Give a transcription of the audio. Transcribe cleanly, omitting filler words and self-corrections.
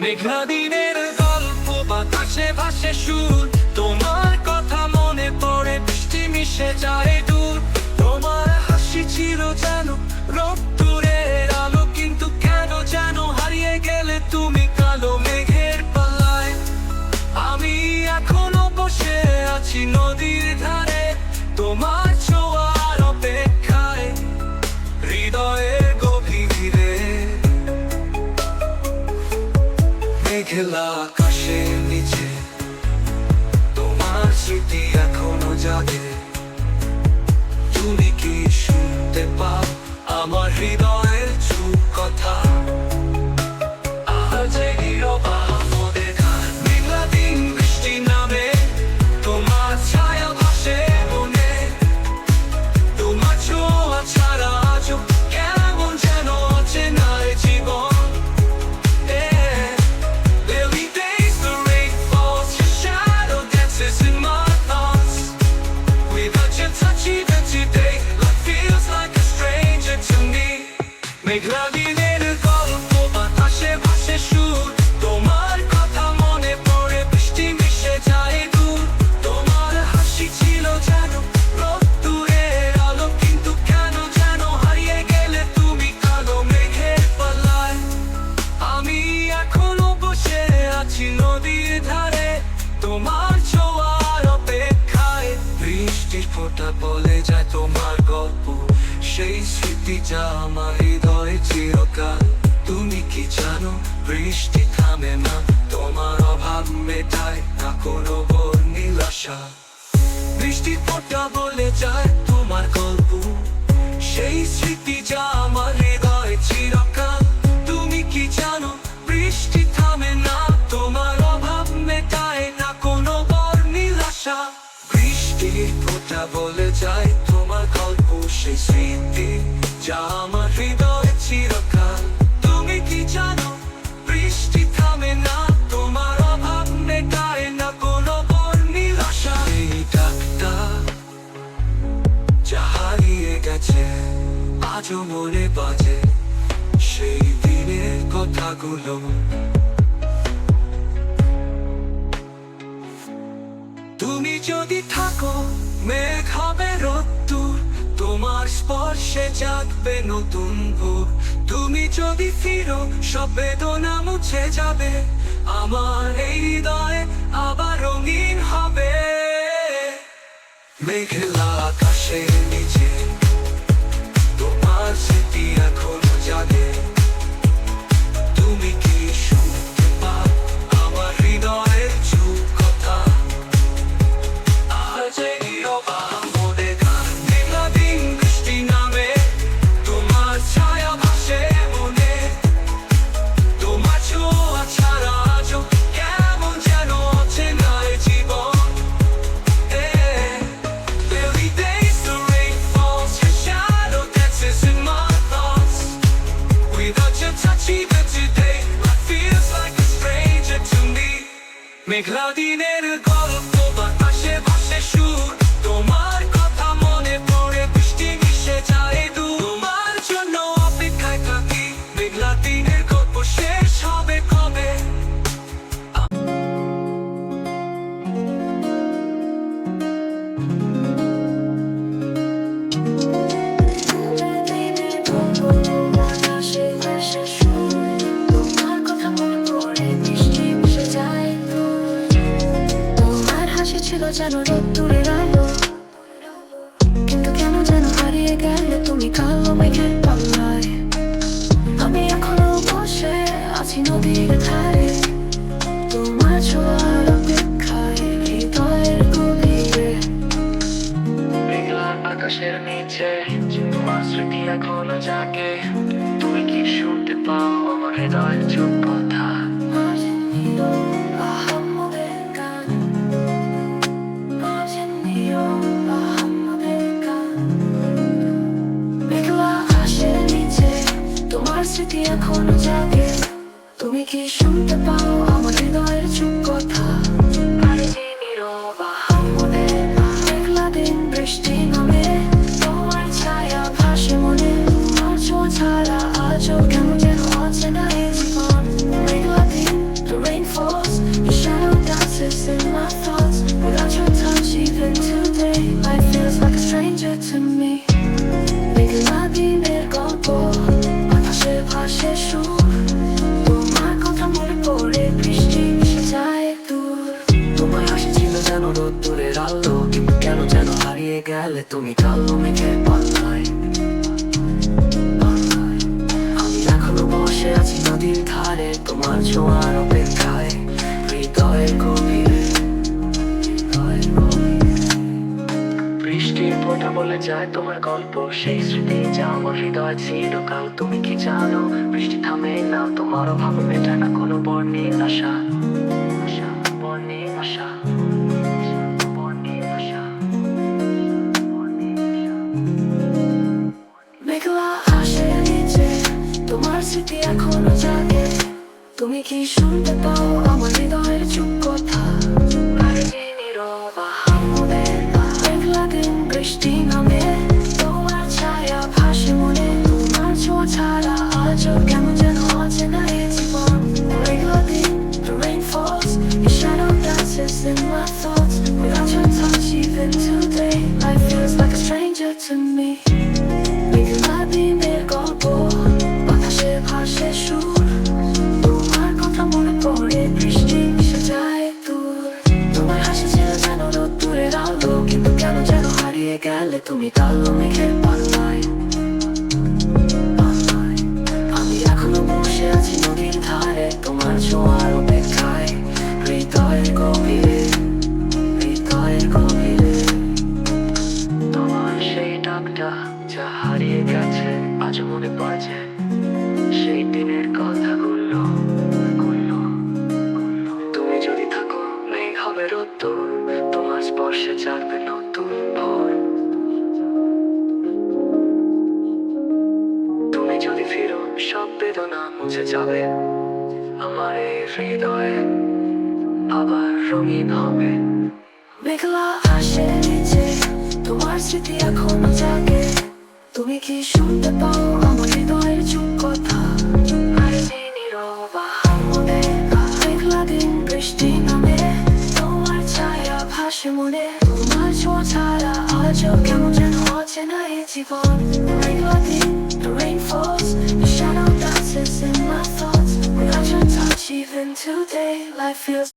মেঘলা দিনের গল্প বাতাসে ভাসে সুর, তোমার কথা মনে পড়ে বৃষ্টি মিশে যায় দূর। তোমার হাসি ছিল যেন রোদ্দুরের আলো, কিন্তু কেন যেন হারিয়ে গেলে তুমি কালো মেঘের পাল্লায়। আমি এখনো বসে আছি নদীর ধারে, তোমার ছোঁয়ার অপেক্ষায় হৃদয়ের গভীরে। মেঘলা আকাশের নিচে তোমার স্মৃতি এখনো জাগে। তুমি কি শুনতে পাও আমার হৃদয়ের চুপ কথা? আজ এই নীরব আমাদের গান। মেঘলা দিন বৃষ্টি নামে, তোমার ছায়া ভাসে মনে। তোমার ছোঁয়া ছাড়া আজও কেমন যেন অচেনা এই জীবন। Every day's the rain falls, your shadow dances in my thoughts. Without your touch even today, life feels like a stranger to me. মেঘলা দিনের গল্প বাতাসে ভাসে সুর, তোমার কথা মনে পড়ে বৃষ্টি মিশে যায় দূর। তোমার হাসি ছিল যেন রোদ্দুরের আলো, কিন্তু কেন যেন হারিয়ে গেলে তুমি কালো মেঘের পাল্লায়। আমি এখনো বসে আছি নদীর ধারে, তোমার ছোঁয়ার অপেক্ষায়। বৃষ্টির ফোঁটা বলে যায় তোমার গল্প, সেই স্মৃতি যা আমার হৃদয়ে চিরকাল। তুমি কি জানো বৃষ্টি থামে না, তোমার অভাব মেটায় না কোনো বর্ণিল আশা। বৃষ্টির ফোঁটা বলে যায় তোমার গল্প, সেই স্মৃতি যা আমার হৃদয়ে চিরকাল। তুমি কি জানো বৃষ্টি থামে না, তোমার অভাব মেটায় না কোনো বর্ণিল আশা। বৃষ্টির ফোঁটা বলে যায় তোমার গল্প, সেই স্মৃতি যা আমার হৃদয়ে চিরকাল। তুমি কি জানো বৃষ্টি থামে না, তোমার অভাব মেটায় না কোনো বর্ণিল আশা। এই ডাকটা যা হারিয়ে গেছে আজও মনে বাজে, সেই দিনের কথাগুলো। তুমি যদি থাকো মেঘ হবে রোদ্দুর, তোমার স্পর্শে জাগবে নতুন ভোর। তুমি যদি ফিরো সব বেদনা মুছে যাবে, আমার এই হৃদয়ে আবার রঙিন হবে। মেঘলা আকাশের নিচে তোমার স্মৃতি এখনো জাগে। তুমি কি শুনতে পাও আমার হৃদয়ের চুপ কথা? আজ এই নীরব আমাদের গান। মেঘলা দিন বৃষ্টি নামে, তোমার ছায়া ভাসে মনে। তোমার ছোঁয়া ছাড়া আজও কেমন যেন অচেনা এই জীবন। Every day's the rain falls, your shadow dances in my thoughts. Without your touch even today, life feels like a stranger to me. মেঘলা দিনের গল্প বাতাসে ভাসে সুর, তোমার কথা মনে পড়ে বৃষ্টি মিশে যায় দূর। তোমার জন্য অপেক্ষায় থাকি, মেঘলা দিনের গল্প শেষ হবে কবে? ছিল যেন রোদ্দুরের আলো, কিন্তু কেন যেন হারিয়ে গেলে তুমি কালো মেঘের পাল্লায়। আমি এখনো বসে আছি নদীর ধারে, তোমার ছোঁয়ার অপেক্ষায় হৃদয়ের গভীরে। মেঘলা আকাশের নিচে তোমার স্মৃতি এখনো জাগে। তুমি কি শুনতে পাও আমার হৃদয়ের চুপ কথা? আজ নীরব আহাম্মদের গান, আজ গেলে তুমি কালো মেঘের পাল্লায়। আমি এখনো বসে আছি নদীর ধারে, তোমার ছোঁয়ার অপেক্ষায়, হৃদয়ের গভীরে, হৃদয়ের গভীরে। বৃষ্টির ফোঁটা বলে যায় তোমার গল্প, সেই স্মৃতি যা আমার হৃদয় ছিল কাল। তুমি কি জানো বৃষ্টি থামে না, তোমার অভাব মেটায় না কোনো বর্ণিল আশা, বর্ণিল আশা, বর্ণিল আশা, বর্ণিল আশা। মেঘলা আসে নিচে, তোমার স্মৃতি এখনো জাগে। তুমি কি শুনতে পাও আমার হৃদয়ের চুপ কথা? নীরব আহামদে মেঘলা দিন বৃষ্টি নামে, তোমার ছায়া ভাসে মনে। তোমার ছোঁয়া ছাড়া আজও কেমন যেন অচেনা এ জীবন। মেঘলা দিন, the rain falls, your shadow dances in my thoughts. Without your touch even today, life feels like a stranger to me. মেঘলা দিনের গল্প, বাতাসে ভাসে সুর, তোমার কথা মনে পড়ে বৃষ্টি মিশে যায় দূর। তোমার হাসি ছিল যেন রোদ্দুরের আলো, কিন্তু কেন যেন হারিয়ে গেলে তুমি কালো মেঘের পাল্লায়। আমি এখনো বসে আছি নদীর ধারে, তোমার ছোঁয়ার অপেক্ষায়, হৃদয়ের গভীরে, হৃদয়ের গভীরে। তোমার সেই ডাকটা যা হারিয়ে গেছে আজ মনে পড়ছে, সেই দিনের কথাগুলো। তুমি যদি থাকো মেঘ হবে রোদ্দুর, তোমার স্পর্শে জাগবে নতুন ভোর। তুমি যদি ফিরো সব বেদনা মুছে যাবে, আমার এই হৃদয়ে আবার রঙিন হবে। মেঘলা আসে নিচে, তোমার স্মৃতি এখনো জাগে। তুমি কি শুনতে পাও আমার হৃদয়ের চুপ কথা? নীরব আহামদে মেঘলা দিন বৃষ্টি নামে, তোমার ছায়া ভাসে মনে। তোমার ছোঁয়া ছাড়া আজও কেমন যেন অচেনা এ জীবন। মেঘলা দিন, the rain falls, your shadow dances in my thoughts. Without your touch even today, life feels